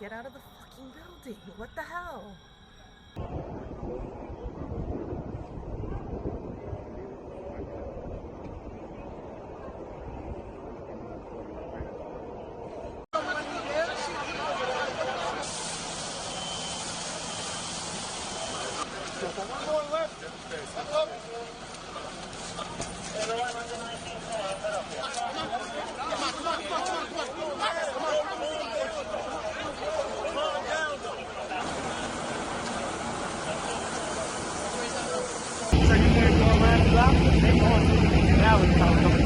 get out of the fucking building. What the hell? So you want to go around the block? They going. Now it's coming.